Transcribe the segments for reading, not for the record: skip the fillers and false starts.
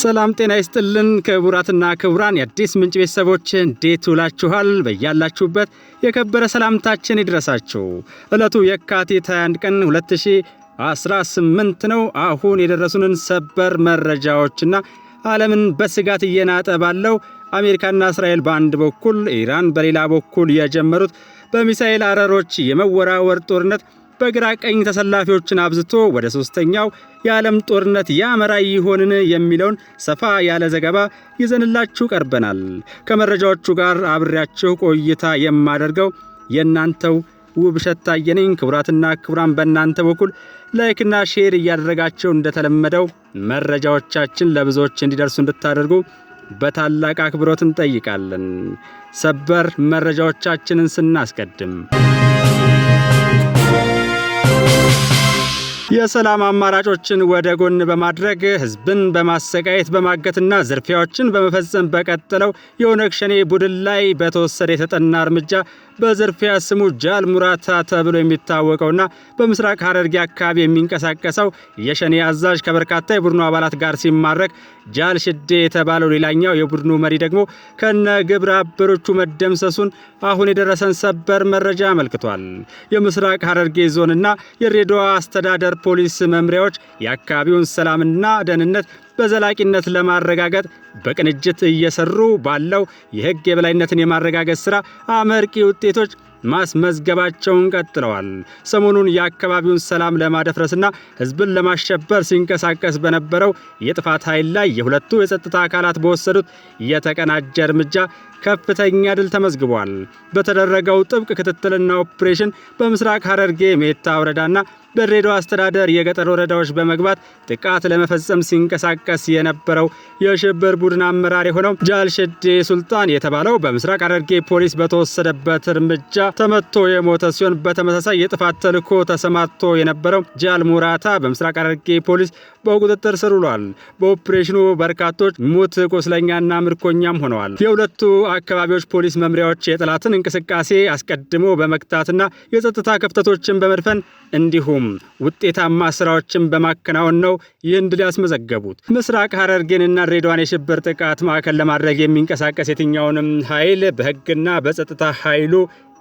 ሰላም ጤና ይስጥልን ክቡራትና ክቡራን የአዲስ ምንጭ ቤተሰቦች እንዴት ውላችኋል? በያላችሁበት የከበረ ሰላምታችን ይድረሳችሁ። ዕለቱ የካቲት 21 ቀን 2018 ነው። አሁን የደረሱንን ሰበር መረጃዎችና ዓለምን በስጋት እየናጠ ባለው አሜሪካና እስራኤል በአንድ በኩል ኢራን በሌላ በኩል የጀመሩት በሚሳኤል አረሮች የመወራወር ጦርነት በግራ ቀኝ ተሰላፊዎችን አብዝቶ ወደ ሶስተኛው የዓለም ጦርነት ያመራ ይሆንን የሚለውን ሰፋ ያለ ዘገባ ይዘንላችሁ ቀርበናል። ከመረጃዎቹ ጋር አብሬያችሁ ቆይታ የማደርገው የእናንተው ውብሸት ታየ ነኝ። ክቡራትና ክቡራን በእናንተ በኩል ላይክና ሼር እያደረጋችሁ እንደተለመደው መረጃዎቻችን ለብዙዎች እንዲደርሱ እንድታደርጉ በታላቅ አክብሮት እንጠይቃለን። ሰበር መረጃዎቻችንን ስናስቀድም የሰላም አማራጮችን ወደ ጎን በማድረግ ህዝብን በማሰቃየት በማገትና ዝርፊያዎችን በመፈጸም በቀጠለው የኦነግ ሸኔ ቡድን ላይ በተወሰደ የተጠና እርምጃ በዝርፊያ ስሙ ጃል ሙራታ ተብሎ የሚታወቀውና በምስራቅ ሐረርጌ አካባቢ የሚንቀሳቀሰው የሸኔ አዛዥ ከበርካታ የቡድኑ አባላት ጋር ሲማረክ፣ ጃል ሽዴ የተባለው ሌላኛው የቡድኑ መሪ ደግሞ ከነ ግብረ አበሮቹ መደምሰሱን አሁን የደረሰን ሰበር መረጃ አመልክቷል። የምስራቅ ሐረርጌ ዞንና የድሬዳዋ አስተዳደር ፖሊስ መምሪያዎች የአካባቢውን ሰላምና ደህንነት በዘላቂነት ለማረጋገጥ በቅንጅት እየሰሩ ባለው የህግ የበላይነትን የማረጋገጥ ሥራ አመርቂ ውጤቶች ማስመዝገባቸውን ቀጥለዋል። ሰሞኑን የአካባቢውን ሰላም ለማደፍረስና ህዝብን ለማሸበር ሲንቀሳቀስ በነበረው የጥፋት ኃይል ላይ የሁለቱ የጸጥታ አካላት በወሰዱት የተቀናጀ እርምጃ ከፍተኛ ድል ተመዝግቧል። በተደረገው ጥብቅ ክትትልና ኦፕሬሽን በምስራቅ ሐረርጌ ሜታ ወረዳና በድሬዳዋ አስተዳደር የገጠር ወረዳዎች በመግባት ጥቃት ለመፈጸም ሲንቀሳቀስ የነበረው የሽብር ቡድን አመራር የሆነው ጃል ሽዴ ሱልጣን የተባለው በምስራቅ ሐረርጌ ፖሊስ በተወሰደበት እርምጃ ተመቶ የሞተ ሲሆን፣ በተመሳሳይ የጥፋት ተልዕኮ ተሰማርቶ የነበረው ጃል ሙራታ በምስራቅ ሐረርጌ ፖሊስ በቁጥጥር ስር ውሏል። በኦፕሬሽኑ በርካቶች ሙት ቁስለኛና ምርኮኛም ሆነዋል። የሁለቱ አካባቢዎች ፖሊስ መምሪያዎች የጠላትን እንቅስቃሴ አስቀድሞ በመክታትና የጸጥታ ክፍተቶችን በመድፈን እንዲሁም ውጤታማ ስራዎችን በማከናወን ነው ይህን ድል ያስመዘገቡት። ምስራቅ ሐረርጌንና ድሬዳዋን የሽብር ጥቃት ማዕከል ለማድረግ የሚንቀሳቀስ የትኛውንም ኃይል በህግና በጸጥታ ኃይሉ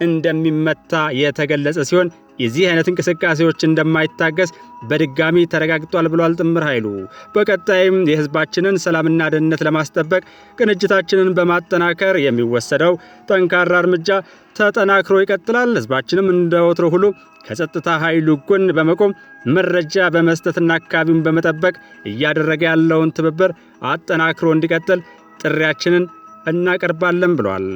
እንደሚመታ የተገለጸ ሲሆን የዚህ አይነት እንቅስቃሴዎች እንደማይታገስ በድጋሚ ተረጋግጧል ብሏል ጥምር ኃይሉ። በቀጣይም የህዝባችንን ሰላምና ደህንነት ለማስጠበቅ ቅንጅታችንን በማጠናከር የሚወሰደው ጠንካራ እርምጃ ተጠናክሮ ይቀጥላል። ህዝባችንም እንደወትሮ ሁሉ ከጸጥታ ኃይሉ ጎን በመቆም መረጃ በመስጠትና አካባቢውን በመጠበቅ እያደረገ ያለውን ትብብር አጠናክሮ እንዲቀጥል ጥሪያችንን እናቀርባለን ብሏል።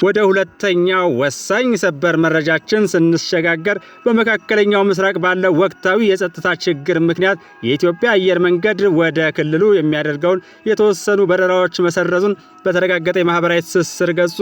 ወደ ሁለተኛው ወሳኝ ሰበር መረጃችን ስንሸጋገር በመካከለኛው ምስራቅ ባለው ወቅታዊ የጸጥታ ችግር ምክንያት የኢትዮጵያ አየር መንገድ ወደ ክልሉ የሚያደርገውን የተወሰኑ በረራዎች መሰረዙን በተረጋገጠ የማህበራዊ ትስስር ገጹ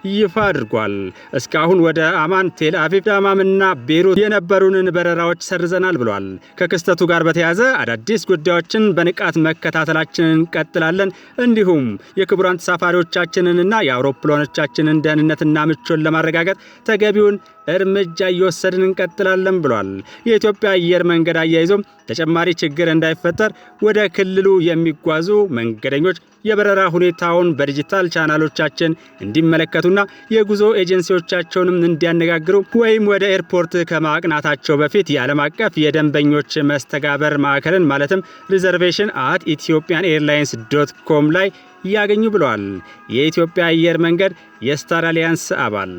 ይፋ አድርጓል። እስካሁን ወደ አማን፣ ቴል አቪቭ፣ ዳማምና ቤሩት የነበሩንን በረራዎች ሰርዘናል ብሏል። ከክስተቱ ጋር በተያያዘ አዳዲስ ጉዳዮችን በንቃት መከታተላችንን እንቀጥላለን። እንዲሁም የክቡራን ተሳፋሪዎቻችንንና የአውሮፕላኖቻችንን ደህንነትና ምቾትን ለማረጋገጥ ተገቢውን እርምጃ እየወሰድን እንቀጥላለን ብሏል። የኢትዮጵያ አየር መንገድ አያይዞም ተጨማሪ ችግር እንዳይፈጠር ወደ ክልሉ የሚጓዙ መንገደኞች የበረራ ሁኔታውን በዲጂታል ቻናሎቻችን እንዲመለከቱና የጉዞ ኤጀንሲዎቻቸውንም እንዲያነጋግሩ ወይም ወደ ኤርፖርት ከማቅናታቸው በፊት የዓለም አቀፍ የደንበኞች መስተጋበር ማዕከልን ማለትም reservation@ethiopianairlines.com ላይ ያገኙ ብለዋል። የኢትዮጵያ አየር መንገድ የስታር አሊያንስ አባል።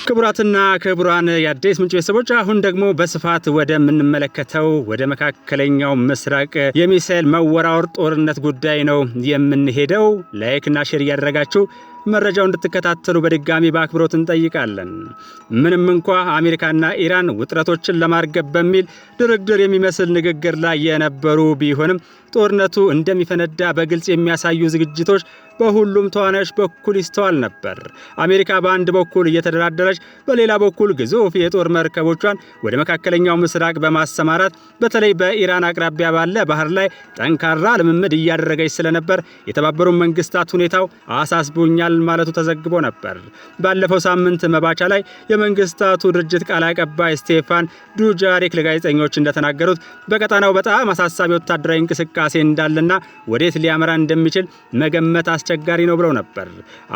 ክቡራትና ክቡራን የአዲስ ምንጭ ቤተሰቦች አሁን ደግሞ በስፋት ወደምንመለከተው ወደ መካከለኛው ምስራቅ የሚሳኤል መወራወር ጦርነት ጉዳይ ነው የምንሄደው። ላይክና ሼር እያደረጋችሁ መረጃው እንድትከታተሉ በድጋሚ በአክብሮት እንጠይቃለን። ምንም እንኳ አሜሪካና ኢራን ውጥረቶችን ለማርገብ በሚል ድርድር የሚመስል ንግግር ላይ የነበሩ ቢሆንም ጦርነቱ እንደሚፈነዳ በግልጽ የሚያሳዩ ዝግጅቶች በሁሉም ተዋናዮች በኩል ይስተዋል ነበር። አሜሪካ በአንድ በኩል እየተደራደረች፣ በሌላ በኩል ግዙፍ የጦር መርከቦቿን ወደ መካከለኛው ምስራቅ በማሰማራት በተለይ በኢራን አቅራቢያ ባለ ባህር ላይ ጠንካራ ልምምድ እያደረገች ስለነበር የተባበሩት መንግስታት ሁኔታው አሳስቦኛል ማለቱ ተዘግቦ ነበር። ባለፈው ሳምንት መባቻ ላይ የመንግስታቱ ድርጅት ቃል አቀባይ ስቴፋን ዱጃሪክ ለጋዜጠኞች እንደተናገሩት በቀጣናው በጣም አሳሳቢ ወታደራዊ እንቅስቃሴ እንዳለና ወዴት ሊያመራ እንደሚችል መገመት አስቸጋሪ ነው ብለው ነበር።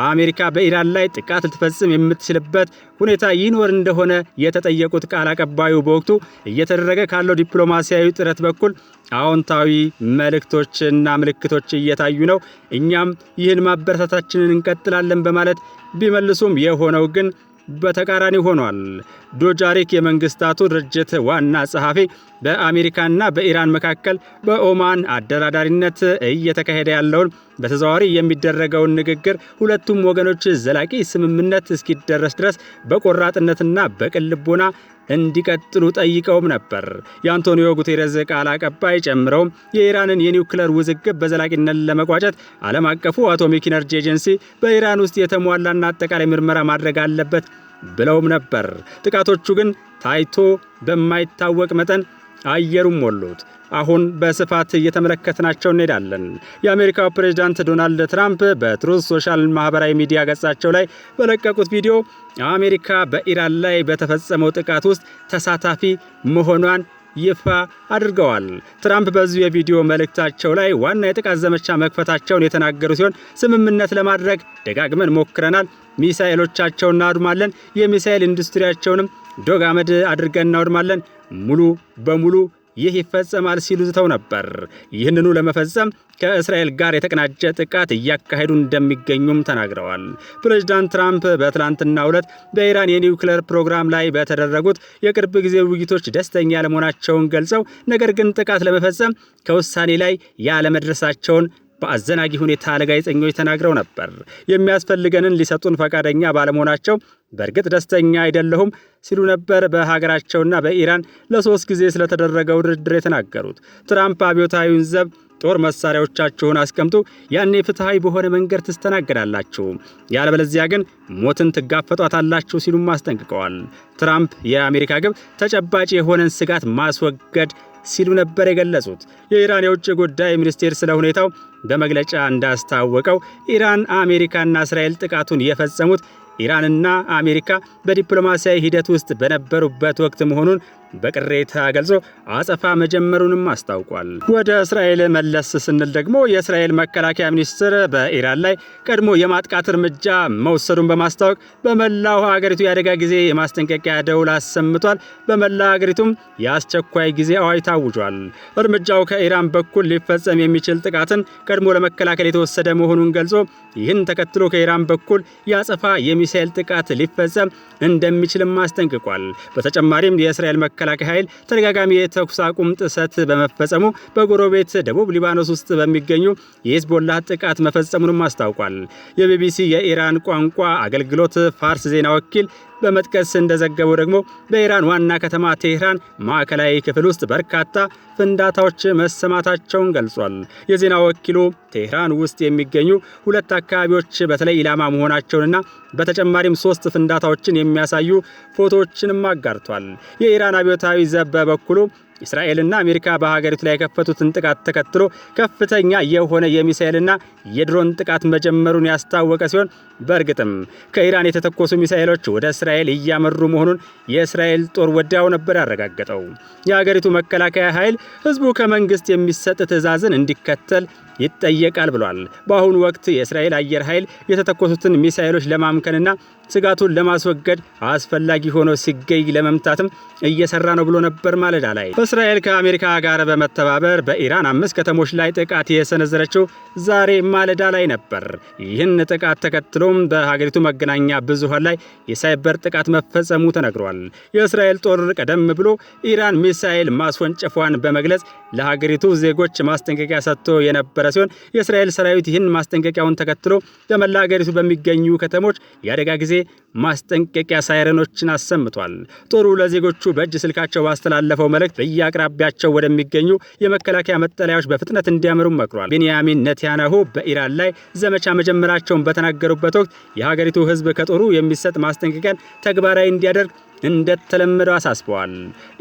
አሜሪካ በኢራን ላይ ጥቃት ልትፈጽም የምትችልበት ሁኔታ ይኖር እንደሆነ የተጠየቁት ቃል አቀባዩ በወቅቱ እየተደረገ ካለው ዲፕሎማሲያዊ ጥረት በኩል አዎንታዊ መልእክቶችና ምልክቶች እየታዩ ነው፣ እኛም ይህን ማበረታታችንን እንቀጥላለን በማለት ቢመልሱም የሆነው ግን በተቃራኒ ሆኗል። ዱጃሪክ የመንግስታቱ ድርጅት ዋና ጸሐፊ በአሜሪካና በኢራን መካከል በኦማን አደራዳሪነት እየተካሄደ ያለውን በተዘዋዋሪ የሚደረገውን ንግግር ሁለቱም ወገኖች ዘላቂ ስምምነት እስኪደረስ ድረስ በቆራጥነትና በቅን ልቦና እንዲቀጥሉ ጠይቀውም ነበር። የአንቶኒዮ ጉቴሬዝ ቃል አቀባይ ጨምረው የኢራንን የኒውክሌር ውዝግብ በዘላቂነት ለመቋጨት ዓለም አቀፉ አቶሚክ ኢነርጂ ኤጀንሲ በኢራን ውስጥ የተሟላና አጠቃላይ ምርመራ ማድረግ አለበት ብለውም ነበር። ጥቃቶቹ ግን ታይቶ በማይታወቅ መጠን አየሩም ሞሉት። አሁን በስፋት እየተመለከትናቸው እንሄዳለን። የአሜሪካው ፕሬዝዳንት ዶናልድ ትራምፕ በትሩዝ ሶሻል ማህበራዊ ሚዲያ ገጻቸው ላይ በለቀቁት ቪዲዮ አሜሪካ በኢራን ላይ በተፈጸመው ጥቃት ውስጥ ተሳታፊ መሆኗን ይፋ አድርገዋል። ትራምፕ በዚሁ የቪዲዮ መልእክታቸው ላይ ዋና የጥቃት ዘመቻ መክፈታቸውን የተናገሩ ሲሆን ስምምነት ለማድረግ ደጋግመን ሞክረናል፣ ሚሳኤሎቻቸውን እናወድማለን፣ የሚሳኤል ኢንዱስትሪያቸውንም ዶግ አመድ አድርገን እናወድማለን፣ ሙሉ በሙሉ ይህ ይፈጸማል ሲሉ ዝተው ነበር። ይህንኑ ለመፈጸም ከእስራኤል ጋር የተቀናጀ ጥቃት እያካሄዱ እንደሚገኙም ተናግረዋል። ፕሬዝዳንት ትራምፕ በትላንትናው ዕለት በኢራን የኒውክሌር ፕሮግራም ላይ በተደረጉት የቅርብ ጊዜ ውይይቶች ደስተኛ ያለመሆናቸውን ገልጸው ነገር ግን ጥቃት ለመፈጸም ከውሳኔ ላይ ያለመድረሳቸውን በአዘናጊ ሁኔታ ለጋዜጠኞች ተናግረው ነበር። የሚያስፈልገንን ሊሰጡን ፈቃደኛ ባለመሆናቸው በእርግጥ ደስተኛ አይደለሁም ሲሉ ነበር በሀገራቸውና በኢራን ለ3 ጊዜ ስለተደረገው ድርድር የተናገሩት። ትራምፕ አብዮታዊውን ዘብ ጦር መሳሪያዎቻችሁን አስቀምጡ፣ ያኔ ፍትሃዊ በሆነ መንገድ ትስተናገዳላችሁ፣ ያለበለዚያ ግን ሞትን ትጋፈጧታላችሁ ሲሉም አስጠንቅቀዋል። ትራምፕ የአሜሪካ ግብ ተጨባጭ የሆነን ስጋት ማስወገድ ሲሉ ነበር የገለጹት። የኢራን የውጭ ጉዳይ ሚኒስቴር ስለ ሁኔታው በመግለጫ እንዳስታወቀው ኢራን፣ አሜሪካና እስራኤል ጥቃቱን የፈጸሙት ኢራንና አሜሪካ በዲፕሎማሲያዊ ሂደት ውስጥ በነበሩበት ወቅት መሆኑን በቅሬታ ገልጾ አጸፋ መጀመሩንም አስታውቋል። ወደ እስራኤል መለስ ስንል ደግሞ የእስራኤል መከላከያ ሚኒስትር በኢራን ላይ ቀድሞ የማጥቃት እርምጃ መውሰዱን በማስታወቅ በመላው ሀገሪቱ የአደጋ ጊዜ የማስጠንቀቂያ ደውል አሰምቷል። በመላ ሀገሪቱም የአስቸኳይ ጊዜ አዋጅ ታውጇል። እርምጃው ከኢራን በኩል ሊፈጸም የሚችል ጥቃትን ቀድሞ ለመከላከል የተወሰደ መሆኑን ገልጾ ይህን ተከትሎ ከኢራን በኩል የአጸፋ የሚሳኤል ጥቃት ሊፈጸም እንደሚችልም አስጠንቅቋል። በተጨማሪም የእስራኤል መከላከያ ኃይል ተደጋጋሚ የተኩስ አቁም ጥሰት በመፈጸሙ በጎረቤት ደቡብ ሊባኖስ ውስጥ በሚገኙ የሂዝቦላህ ጥቃት መፈጸሙንም አስታውቋል። የቢቢሲ የኢራን ቋንቋ አገልግሎት ፋርስ ዜና ወኪል በመጥቀስ እንደዘገበው ደግሞ በኢራን ዋና ከተማ ቴህራን ማዕከላዊ ክፍል ውስጥ በርካታ ፍንዳታዎች መሰማታቸውን ገልጿል። የዜና ወኪሉ ቴህራን ውስጥ የሚገኙ 2 አካባቢዎች በተለይ ኢላማ መሆናቸውንና በተጨማሪም 3 ፍንዳታዎችን የሚያሳዩ ፎቶዎችንም አጋርቷል። የኢራን አብዮታዊ ዘብ በበኩሉ እስራኤልና አሜሪካ በሀገሪቱ ላይ የከፈቱትን ጥቃት ተከትሎ ከፍተኛ የሆነ የሚሳኤልና የድሮን ጥቃት መጀመሩን ያስታወቀ ሲሆን በእርግጥም ከኢራን የተተኮሱ ሚሳኤሎች ወደ እስራኤል እያመሩ መሆኑን የእስራኤል ጦር ወዲያው ነበር ያረጋገጠው። የሀገሪቱ መከላከያ ኃይል ህዝቡ ከመንግስት የሚሰጥ ትዕዛዝን እንዲከተል ይጠየቃል ብሏል። በአሁኑ ወቅት የእስራኤል አየር ኃይል የተተኮሱትን ሚሳኤሎች ለማምከንና ስጋቱን ለማስወገድ አስፈላጊ ሆኖ ሲገኝ ለመምታትም እየሰራ ነው ብሎ ነበር ማለዳ ላይ። እስራኤል ከአሜሪካ ጋር በመተባበር በኢራን 5 ከተሞች ላይ ጥቃት የሰነዘረችው ዛሬ ማለዳ ላይ ነበር። ይህን ጥቃት ተከትሎም በሀገሪቱ መገናኛ ብዙሃን ላይ የሳይበር ጥቃት መፈጸሙ ተነግሯል። የእስራኤል ጦር ቀደም ብሎ ኢራን ሚሳኤል ማስወንጨፏን በመግለጽ ለሀገሪቱ ዜጎች ማስጠንቀቂያ ሰጥቶ የነበረ ሲሆን የእስራኤል ሰራዊት ይህን ማስጠንቀቂያውን ተከትሎ በመላ ሀገሪቱ በሚገኙ ከተሞች የአደጋ ጊዜ ማስጠንቀቂያ ሳይረኖችን አሰምቷል። ጦሩ ለዜጎቹ በእጅ ስልካቸው ባስተላለፈው መልእክት በየአቅራቢያቸው ወደሚገኙ የመከላከያ መጠለያዎች በፍጥነት እንዲያመሩ መክሯል። ቤንያሚን ኔታንያሁ በኢራን ላይ ዘመቻ መጀመራቸውን በተናገሩበት ወቅት የሀገሪቱ ሕዝብ ከጦሩ የሚሰጥ ማስጠንቀቂያን ተግባራዊ እንዲያደርግ እንደተለመደው አሳስበዋል።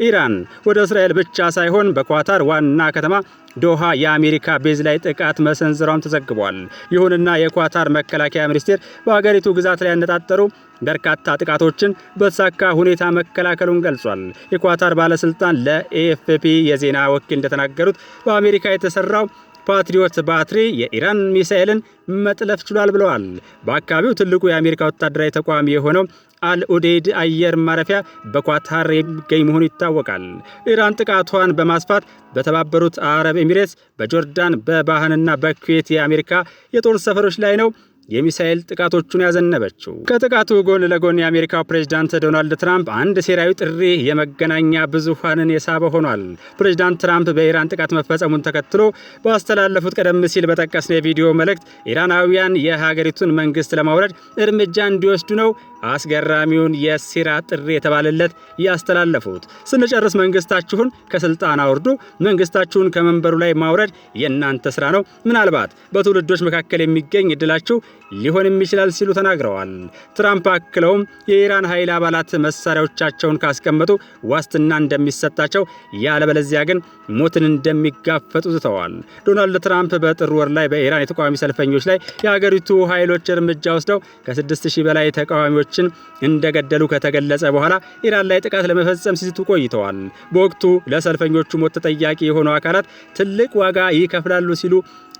ኢራን ወደ እስራኤል ብቻ ሳይሆን በኳታር ዋና ከተማ ዶሃ የአሜሪካ ቤዝ ላይ ጥቃት መሰንዘሯም ተዘግቧል። ይሁንና የኳታር መከላከያ ሚኒስቴር በሀገሪቱ ግዛት ላይ ያነጣጠሩ በርካታ ጥቃቶችን በተሳካ ሁኔታ መከላከሉን ገልጿል። የኳታር ባለስልጣን ለኤኤፍፒ የዜና ወኪል እንደተናገሩት በአሜሪካ የተሰራው ፓትሪዮት ባትሪ የኢራን ሚሳኤልን መጥለፍ ችሏል ብለዋል። በአካባቢው ትልቁ የአሜሪካ ወታደራዊ ተቋም የሆነው አልኡዴይድ አየር ማረፊያ በኳታር የሚገኝ መሆኑ ይታወቃል። ኢራን ጥቃቷን በማስፋት በተባበሩት አረብ ኤሚሬትስ፣ በጆርዳን፣ በባህንና በኩዌት የአሜሪካ የጦር ሰፈሮች ላይ ነው የሚሳኤል ጥቃቶቹን ያዘነበችው። ከጥቃቱ ጎን ለጎን የአሜሪካው ፕሬዝዳንት ዶናልድ ትራምፕ አንድ ሴራዊ ጥሪ የመገናኛ ብዙሃንን የሳበ ሆኗል። ፕሬዝዳንት ትራምፕ በኢራን ጥቃት መፈጸሙን ተከትሎ ባስተላለፉት ቀደም ሲል በጠቀስነው የቪዲዮ መልእክት ኢራናውያን የሀገሪቱን መንግስት ለማውረድ እርምጃ እንዲወስዱ ነው አስገራሚውን የሴራ ጥሪ የተባለለት ያስተላለፉት። ስንጨርስ መንግስታችሁን ከስልጣን አውርዱ፣ መንግስታችሁን ከመንበሩ ላይ ማውረድ የእናንተ ስራ ነው፣ ምናልባት በትውልዶች መካከል የሚገኝ እድላችሁ ሊሆንም ይችላል ሲሉ ተናግረዋል። ትራምፕ አክለውም የኢራን ኃይል አባላት መሳሪያዎቻቸውን ካስቀመጡ ዋስትና እንደሚሰጣቸው፣ ያለበለዚያ ግን ሞትን እንደሚጋፈጡ ዝተዋል። ዶናልድ ትራምፕ በጥር ወር ላይ በኢራን የተቃዋሚ ሰልፈኞች ላይ የሀገሪቱ ኃይሎች እርምጃ ወስደው ከ6000 በላይ ተቃዋሚዎችን እንደገደሉ ከተገለጸ በኋላ ኢራን ላይ ጥቃት ለመፈጸም ሲዝቱ ቆይተዋል። በወቅቱ ለሰልፈኞቹ ሞት ተጠያቂ የሆኑ አካላት ትልቅ ዋጋ ይከፍላሉ ሲሉ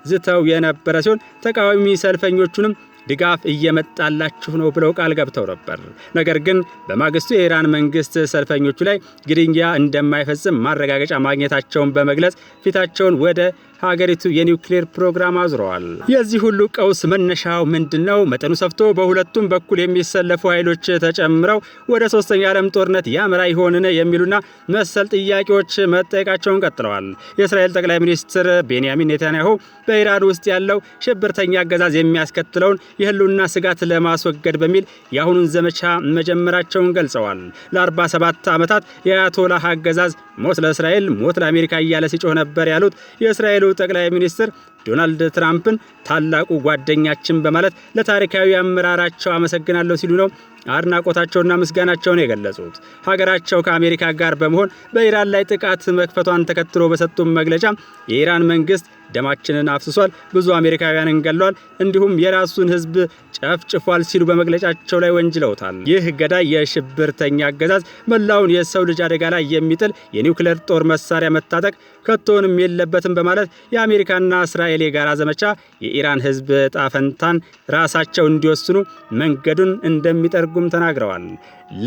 ዝተው የነበረ ሲሆን ተቃዋሚ ሰልፈኞቹንም ድጋፍ እየመጣላችሁ ነው ብለው ቃል ገብተው ነበር። ነገር ግን በማግስቱ የኢራን መንግስት ሰልፈኞቹ ላይ ግድያ እንደማይፈጽም ማረጋገጫ ማግኘታቸውን በመግለጽ ፊታቸውን ወደ ሀገሪቱ የኒውክሌር ፕሮግራም አዙረዋል። የዚህ ሁሉ ቀውስ መነሻው ምንድነው? መጠኑ ሰፍቶ በሁለቱም በኩል የሚሰለፉ ኃይሎች ተጨምረው ወደ ሶስተኛ ዓለም ጦርነት ያመራ ይሆንን የሚሉና መሰል ጥያቄዎች መጠየቃቸውን ቀጥለዋል። የእስራኤል ጠቅላይ ሚኒስትር ቤንያሚን ኔታንያሁ በኢራን ውስጥ ያለው ሽብርተኛ አገዛዝ የሚያስከትለውን የህልውና ስጋት ለማስወገድ በሚል የአሁኑን ዘመቻ መጀመራቸውን ገልጸዋል። ለ47 ዓመታት የአያቶላህ አገዛዝ ሞት ለእስራኤል ሞት ለአሜሪካ እያለ ሲጮህ ነበር ያሉት የእስራኤሉ ጠቅላይ ሚኒስትር ዶናልድ ትራምፕን ታላቁ ጓደኛችን በማለት ለታሪካዊ አመራራቸው አመሰግናለሁ ሲሉ ነው አድናቆታቸውና ምስጋናቸውን የገለጹት። ሀገራቸው ከአሜሪካ ጋር በመሆን በኢራን ላይ ጥቃት መክፈቷን ተከትሎ በሰጡት መግለጫ የኢራን መንግስት ደማችንን አፍስሷል፣ ብዙ አሜሪካውያንን ገሏል፣ እንዲሁም የራሱን ህዝብ ጨፍጭፏል ሲሉ በመግለጫቸው ላይ ወንጅለውታል። ይህ ገዳይ የሽብርተኛ አገዛዝ መላውን የሰው ልጅ አደጋ ላይ የሚጥል የኒውክሌር ጦር መሳሪያ መታጠቅ ከቶንም የለበትም በማለት የአሜሪካና እስራኤል የጋራ ዘመቻ የኢራን ህዝብ ጣፈንታን ራሳቸው እንዲወስኑ መንገዱን እንደሚጠርጉም ተናግረዋል።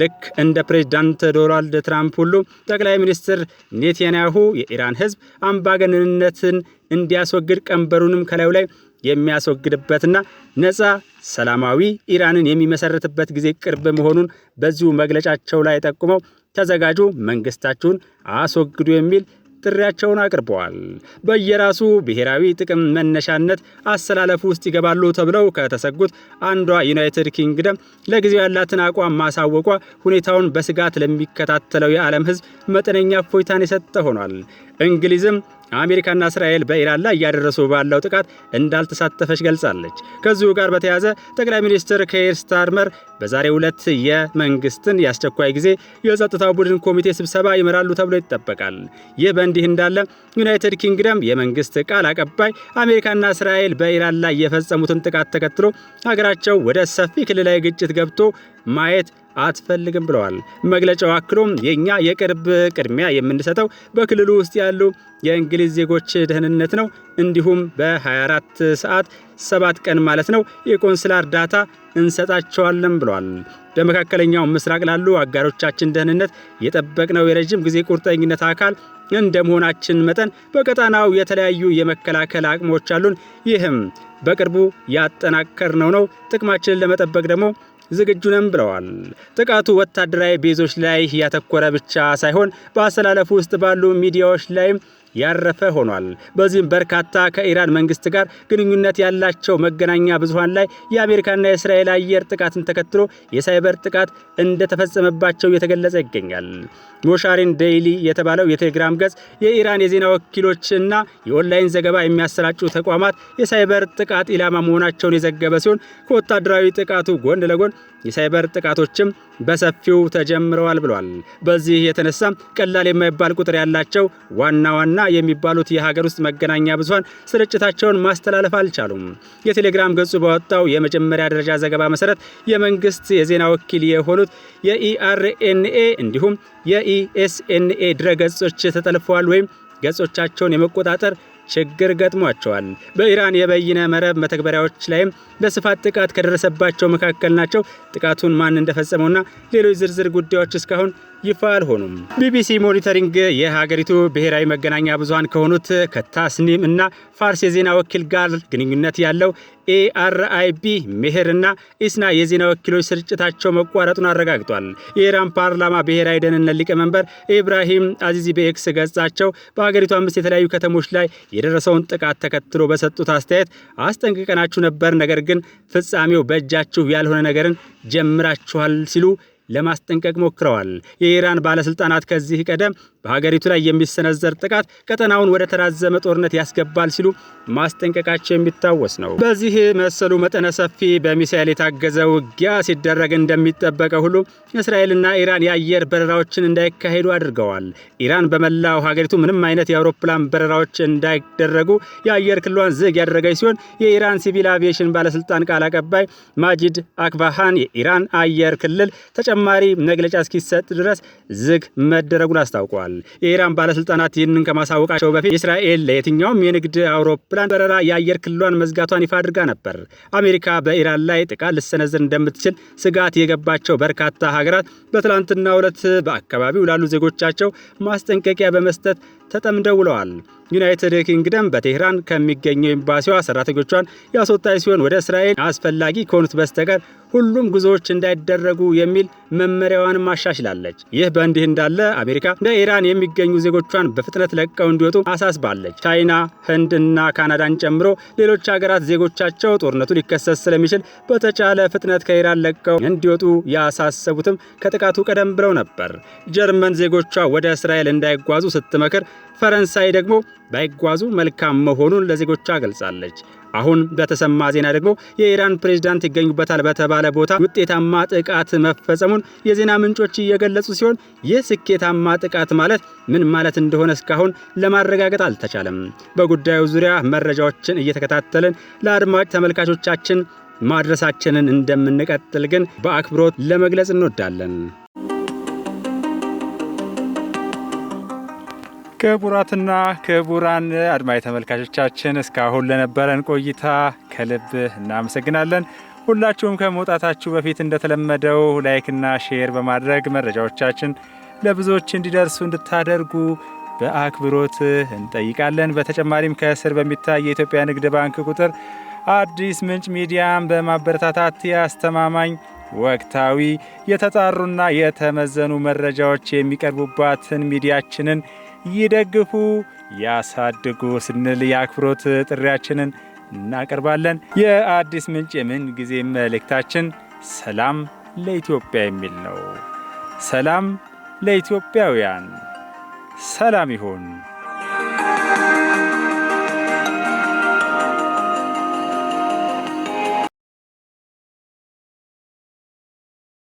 ልክ እንደ ፕሬዝዳንት ዶናልድ ትራምፕ ሁሉ ጠቅላይ ሚኒስትር ኔታንያሁ የኢራን ህዝብ አምባገነንነትን እንዲያስወግድ ቀንበሩንም ከላዩ ላይ የሚያስወግድበትና ነፃ ሰላማዊ ኢራንን የሚመሰርትበት ጊዜ ቅርብ መሆኑን በዚሁ መግለጫቸው ላይ ጠቁመው ተዘጋጁ፣ መንግስታችሁን አስወግዱ የሚል ጥሪያቸውን አቅርበዋል። በየራሱ ብሔራዊ ጥቅም መነሻነት አሰላለፉ ውስጥ ይገባሉ ተብለው ከተሰጉት አንዷ ዩናይትድ ኪንግደም ለጊዜው ያላትን አቋም ማሳወቋ ሁኔታውን በስጋት ለሚከታተለው የዓለም ህዝብ መጠነኛ እፎይታን የሰጠ ሆኗል። እንግሊዝም አሜሪካና እስራኤል በኢራን ላይ እያደረሱ ባለው ጥቃት እንዳልተሳተፈች ገልጻለች። ከዚሁ ጋር በተያያዘ ጠቅላይ ሚኒስትር ኬር ስታርመር በዛሬው ዕለት የመንግስትን የአስቸኳይ ጊዜ የጸጥታው ቡድን ኮሚቴ ስብሰባ ይመራሉ ተብሎ ይጠበቃል። ይህ በእንዲህ እንዳለ ዩናይትድ ኪንግደም የመንግስት ቃል አቀባይ አሜሪካና እስራኤል በኢራን ላይ የፈጸሙትን ጥቃት ተከትሎ ሀገራቸው ወደ ሰፊ ክልላዊ ግጭት ገብቶ ማየት አትፈልግም ብለዋል። መግለጫው አክሎም የኛ የቅርብ ቅድሚያ የምንሰጠው በክልሉ ውስጥ ያሉ የእንግሊዝ ዜጎች ደህንነት ነው፣ እንዲሁም በ24 ሰዓት 7 ቀን ማለት ነው የቆንስላ እርዳታ እንሰጣቸዋለን ብለዋል። በመካከለኛው ምስራቅ ላሉ አጋሮቻችን ደህንነት የጠበቅነው የረጅም ጊዜ ቁርጠኝነት አካል እንደመሆናችን መጠን በቀጣናው የተለያዩ የመከላከል አቅሞች አሉን። ይህም በቅርቡ ያጠናከርነው ነው። ጥቅማችንን ለመጠበቅ ደግሞ ዝግጁ ነን ብለዋል። ጥቃቱ ወታደራዊ ቤዞች ላይ ያተኮረ ብቻ ሳይሆን በአሰላለፉ ውስጥ ባሉ ሚዲያዎች ላይ ያረፈ ሆኗል። በዚህም በርካታ ከኢራን መንግስት ጋር ግንኙነት ያላቸው መገናኛ ብዙሃን ላይ የአሜሪካና የእስራኤል አየር ጥቃትን ተከትሎ የሳይበር ጥቃት እንደተፈጸመባቸው እየተገለጸ ይገኛል። ሞሻሪን ዴይሊ የተባለው የቴሌግራም ገጽ የኢራን የዜና ወኪሎችና የኦንላይን ዘገባ የሚያሰራጩ ተቋማት የሳይበር ጥቃት ኢላማ መሆናቸውን የዘገበ ሲሆን ከወታደራዊ ጥቃቱ ጎን ለጎን የሳይበር ጥቃቶችም በሰፊው ተጀምረዋል ብሏል። በዚህ የተነሳ ቀላል የማይባል ቁጥር ያላቸው ዋና የሚባሉት የሀገር ውስጥ መገናኛ ብዙሃን ስርጭታቸውን ማስተላለፍ አልቻሉም። የቴሌግራም ገጹ ባወጣው የመጀመሪያ ደረጃ ዘገባ መሰረት የመንግስት የዜና ወኪል የሆኑት የኢአርኤንኤ እንዲሁም የኢኤስኤንኤ ድረገጾች ተጠልፈዋል ወይም ገጾቻቸውን የመቆጣጠር ችግር ገጥሟቸዋል። በኢራን የበይነ መረብ መተግበሪያዎች ላይም በስፋት ጥቃት ከደረሰባቸው መካከል ናቸው። ጥቃቱን ማን እንደፈጸመውና ሌሎች ዝርዝር ጉዳዮች እስካሁን ይፋ አልሆኑም። ቢቢሲ ሞኒተሪንግ የሀገሪቱ ብሔራዊ መገናኛ ብዙሃን ከሆኑት ከታስኒም እና ፋርስ የዜና ወኪል ጋር ግንኙነት ያለው ኤአርአይቢ ሜሄር እና ኢስና የዜና ወኪሎች ስርጭታቸው መቋረጡን አረጋግጧል። የኢራን ፓርላማ ብሔራዊ ደህንነት ሊቀመንበር ኢብራሂም አዚዚ በኤክስ ገጻቸው በሀገሪቱ 5 የተለያዩ ከተሞች ላይ የደረሰውን ጥቃት ተከትሎ በሰጡት አስተያየት አስጠንቅቀናችሁ ነበር፣ ነገር ግን ፍጻሜው በእጃችሁ ያልሆነ ነገርን ጀምራችኋል ሲሉ ለማስጠንቀቅ ሞክረዋል። የኢራን ባለስልጣናት ከዚህ ቀደም በሀገሪቱ ላይ የሚሰነዘር ጥቃት ቀጠናውን ወደ ተራዘመ ጦርነት ያስገባል ሲሉ ማስጠንቀቃቸው የሚታወስ ነው። በዚህ መሰሉ መጠነ ሰፊ በሚሳኤል የታገዘ ውጊያ ሲደረግ እንደሚጠበቀው ሁሉ እስራኤልና ኢራን የአየር በረራዎችን እንዳይካሄዱ አድርገዋል። ኢራን በመላው ሀገሪቱ ምንም አይነት የአውሮፕላን በረራዎች እንዳይደረጉ የአየር ክልሏን ዝግ ያደረገች ሲሆን የኢራን ሲቪል አቪዬሽን ባለስልጣን ቃል አቀባይ ማጂድ አክባሃን የኢራን አየር ክልል ተጨማሪ መግለጫ እስኪሰጥ ድረስ ዝግ መደረጉን አስታውቀዋል። የኢራን ባለስልጣናት ይህንን ከማሳወቃቸው በፊት እስራኤል ለየትኛውም የንግድ አውሮፕላን በረራ የአየር ክልሏን መዝጋቷን ይፋ አድርጋ ነበር። አሜሪካ በኢራን ላይ ጥቃት ልትሰነዝር እንደምትችል ስጋት የገባቸው በርካታ ሀገራት በትላንትናው ዕለት በአካባቢው ላሉ ዜጎቻቸው ማስጠንቀቂያ በመስጠት ተጠምደው ውለዋል። ዩናይትድ ኪንግደም በቴህራን ከሚገኘው ኤምባሲዋ ሰራተኞቿን ያስወጣች ሲሆን ወደ እስራኤል አስፈላጊ ከሆኑት በስተቀር ሁሉም ጉዞዎች እንዳይደረጉ የሚል መመሪያዋንም አሻሽላለች። ይህ በእንዲህ እንዳለ አሜሪካ በኢራን የሚገኙ ዜጎቿን በፍጥነት ለቀው እንዲወጡ አሳስባለች። ቻይና፣ ህንድ እና ካናዳን ጨምሮ ሌሎች ሀገራት ዜጎቻቸው ጦርነቱ ሊከሰት ስለሚችል በተቻለ ፍጥነት ከኢራን ለቀው እንዲወጡ ያሳሰቡትም ከጥቃቱ ቀደም ብለው ነበር። ጀርመን ዜጎቿ ወደ እስራኤል እንዳይጓዙ ስትመክር፣ ፈረንሳይ ደግሞ ባይጓዙ መልካም መሆኑን ለዜጎቿ ገልጻለች። አሁን በተሰማ ዜና ደግሞ የኢራን ፕሬዝዳንት ይገኙበታል በተባለ ቦታ ውጤታማ ጥቃት መፈጸሙን የዜና ምንጮች እየገለጹ ሲሆን ይህ ስኬታማ ጥቃት ማለት ምን ማለት እንደሆነ እስካሁን ለማረጋገጥ አልተቻለም። በጉዳዩ ዙሪያ መረጃዎችን እየተከታተልን ለአድማጭ ተመልካቾቻችን ማድረሳችንን እንደምንቀጥል ግን በአክብሮት ለመግለጽ እንወዳለን። ክቡራትና ክቡራን አድማጭ ተመልካቾቻችን እስካሁን ለነበረን ቆይታ ከልብ እናመሰግናለን። ሁላችሁም ከመውጣታችሁ በፊት እንደተለመደው ላይክና ሼር በማድረግ መረጃዎቻችን ለብዙዎች እንዲደርሱ እንድታደርጉ በአክብሮት እንጠይቃለን። በተጨማሪም ከስር በሚታይ የኢትዮጵያ ንግድ ባንክ ቁጥር አዲስ ምንጭ ሚዲያን በማበረታታት ያስተማማኝ ወቅታዊ የተጣሩና የተመዘኑ መረጃዎች የሚቀርቡባትን ሚዲያችንን ይደግፉ፣ ያሳድጉ ስንል የአክብሮት ጥሪያችንን እናቀርባለን። የአዲስ ምንጭ የምን ጊዜ መልእክታችን ሰላም ለኢትዮጵያ የሚል ነው። ሰላም ለኢትዮጵያውያን፣ ሰላም ይሁን።